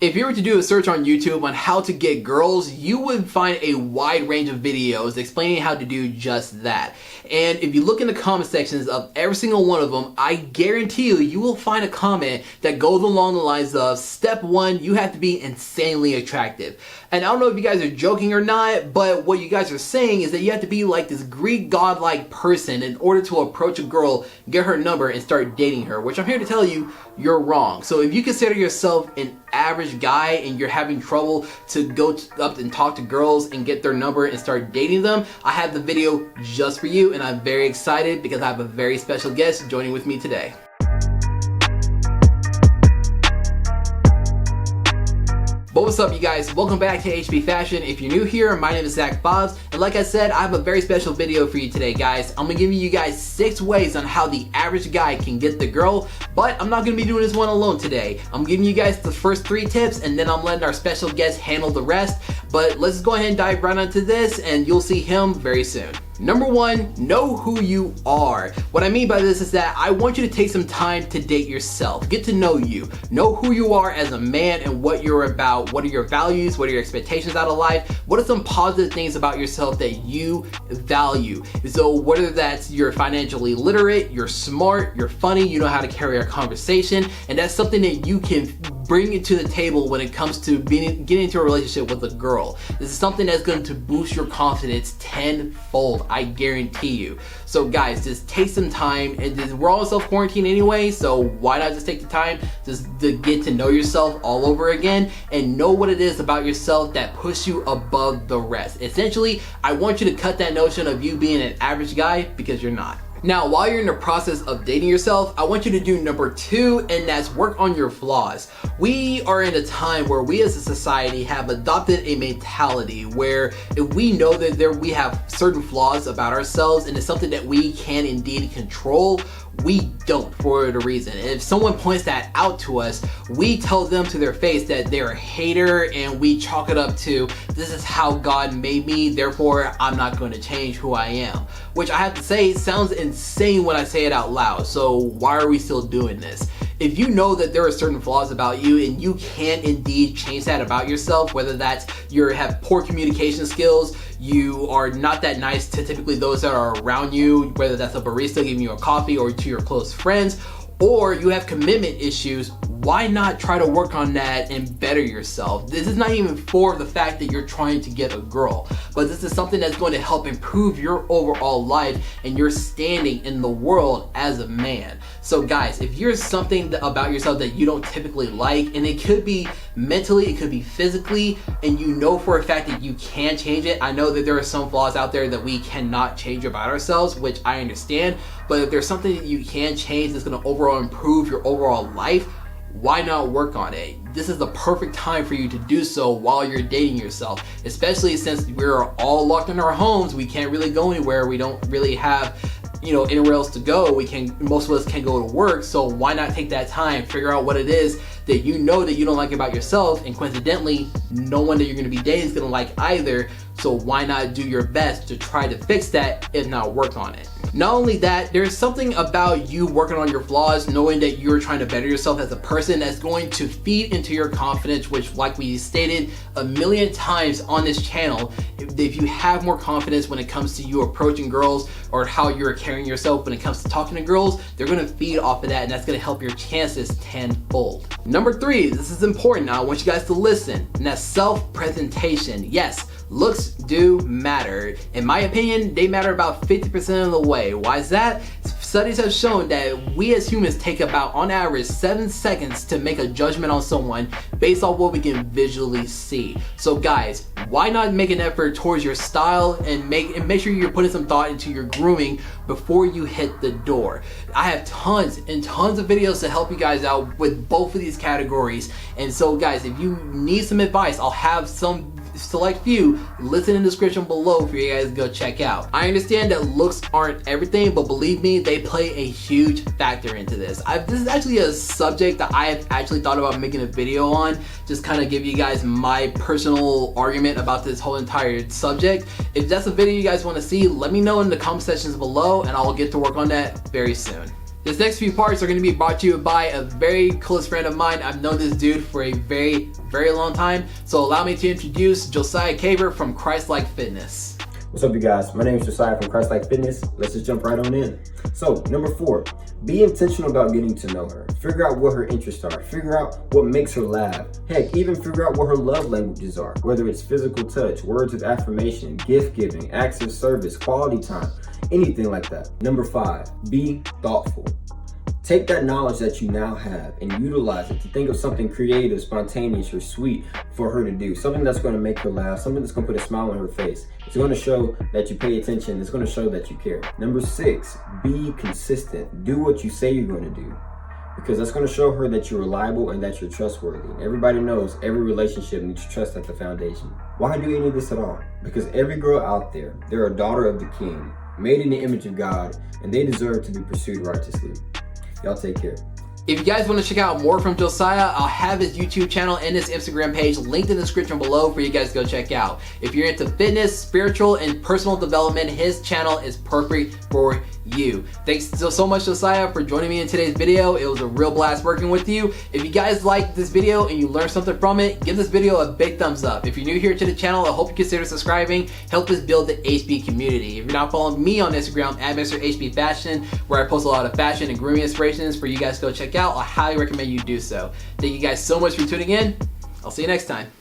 If you were to do a search on YouTube on how to get girls, you would find a wide range of videos explaining how to do just that. And if you look in the comment sections of every single one of them, I guarantee you will find a comment that goes along the lines of, step 1, you have to be insanely attractive. And I don't know if you guys are joking or not, but what you guys are saying is that you have to be like this Greek godlike person in order to approach a girl, get her number, and start dating her, which I'm here to tell you, you're wrong. So if you consider yourself an average guy and you're having trouble to go up and talk to girls and get their number and start dating them, I have the video just for you, and I'm very excited because I have a very special guest joining with me today. But what's up, you guys? Welcome back to HB Fashion. If you're new here, my name is Zach Bobs, and like I said, I have a very special video for you today, guys. I'm gonna give you guys 6 ways on how the average guy can get the girl, but I'm not gonna be doing this one alone today. I'm giving you guys the first 3 tips, and then I'm letting our special guest handle the rest. But let's go ahead and dive right onto this, and you'll see him very soon. Number 1, know who you are. What I mean by this is that I want you to take some time to date yourself. Get to know you. Know who you are as a man and what you're about. What are your values? What are your expectations out of life? What are some positive things about yourself that you value? So whether that's you're financially literate, you're smart, you're funny, you know how to carry a conversation, and that's something that you can bring it to the table when it comes to getting into a relationship with a girl. This is something that's going to boost your confidence tenfold, I guarantee you. So guys, just take some time, and we're all self-quarantine anyway, so why not just take the time just to get to know yourself all over again and know what it is about yourself that pushes you above the rest. Essentially, I want you to cut that notion of you being an average guy, because you're not. Now, while you're in the process of dating yourself, I want you to do number 2, and that's work on your flaws. We are in a time where we as a society have adopted a mentality where if we know that we have certain flaws about ourselves and it's something that we can indeed control, we don't, for the reason. If someone points that out to us, we tell them to their face that they're a hater, and we chalk it up to, this is how God made me, therefore I'm not going to change who I am. Which I have to say sounds insane when I say it out loud, so why are we still doing this? If you know that there are certain flaws about you and you can indeed change that about yourself, whether that's you have poor communication skills, you are not that nice to typically those that are around you, whether that's a barista giving you a coffee or to your close friends, or you have commitment issues, why not try to work on that and better yourself? This is not even for the fact that you're trying to get a girl, but this is something that's going to help improve your overall life and your standing in the world as a man. So guys, if you're something about yourself that you don't typically like, and it could be mentally, it could be physically, and you know for a fact that you can change it. I know that there are some flaws out there that we cannot change about ourselves, which I understand, but if there's something that you can change that's going to overall improve your overall life, why not work on it? This is the perfect time for you to do so while you're dating yourself, especially since we're all locked in our homes. We can't really go anywhere. We don't really have, anywhere else to go. Most of us can't go to work, so why not take that time, figure out what it is that you know that you don't like about yourself, and coincidentally, no one that you're gonna be dating is gonna like either, so why not do your best to try to fix that, if not work on it? Not only that, there's something about you working on your flaws, knowing that you're trying to better yourself as a person, that's going to feed into your confidence, which, like we stated a million times on this channel, if you have more confidence when it comes to you approaching girls or how you're carrying yourself when it comes to talking to girls, they're gonna feed off of that, and that's gonna help your chances tenfold. Number 3, this is important. Now I want you guys to listen, and that's self-presentation. Yes, looks do matter. In my opinion, they matter about 50% of the way. Why is that? Studies have shown that we as humans take about, on average, 7 seconds to make a judgment on someone based off what we can visually see. So guys, why not make an effort towards your style and make sure you're putting some thought into your grooming before you hit the door. I have tons and tons of videos to help you guys out with both of these categories. And so guys, if you need some advice, I'll have some select few listed in the description below for you guys to go check out. I understand that looks aren't everything, but believe me, they play a huge factor into this. This is actually a subject that I have actually thought about making a video on, just kind of give you guys my personal argument about this whole entire subject. If that's a video you guys want to see, let me know in the comment sections below, and I'll get to work on that very soon. This next few parts are going to be brought to you by a very close friend of mine. I've known this dude for a very long time. So allow me to introduce Josiah Caver from Christlike Fitness. What's up, you guys? My name is Josiah from Christlike Fitness. Let's just jump right on in. So, number 4, be intentional about getting to know her. Figure out what her interests are. Figure out what makes her laugh. Heck, even figure out what her love languages are, whether it's physical touch, words of affirmation, gift giving, acts of service, quality time, anything like that. Number 5, be thoughtful. Take that knowledge that you now have and utilize it to think of something creative, spontaneous, or sweet for her to do. Something that's going to make her laugh, something that's going to put a smile on her face. It's going to show that you pay attention. It's going to show that you care. Number 6, be consistent. Do what you say you're going to do, because that's going to show her that you're reliable and that you're trustworthy. And everybody knows every relationship needs trust at the foundation. Why do any of this at all? Because every girl out there, they're a daughter of the King, made in the image of God, and they deserve to be pursued righteously. Y'all take care. If you guys want to check out more from Josiah, I'll have his YouTube channel and his Instagram page linked in the description below for you guys to go check out. If you're into fitness, spiritual, and personal development, his channel is perfect for you. Thanks so much, Josiah, for joining me in today's video. It was a real blast working with you. If you guys liked this video and you learned something from it, give this video a big thumbs up. If you're new here to the channel, I hope you consider subscribing. Help us build the HB community. If you're not following me on Instagram at Mr. HB Fashion, where I post a lot of fashion and grooming inspirations for you guys to go check out, I highly recommend you do so. Thank you guys so much for tuning in. I'll see you next time.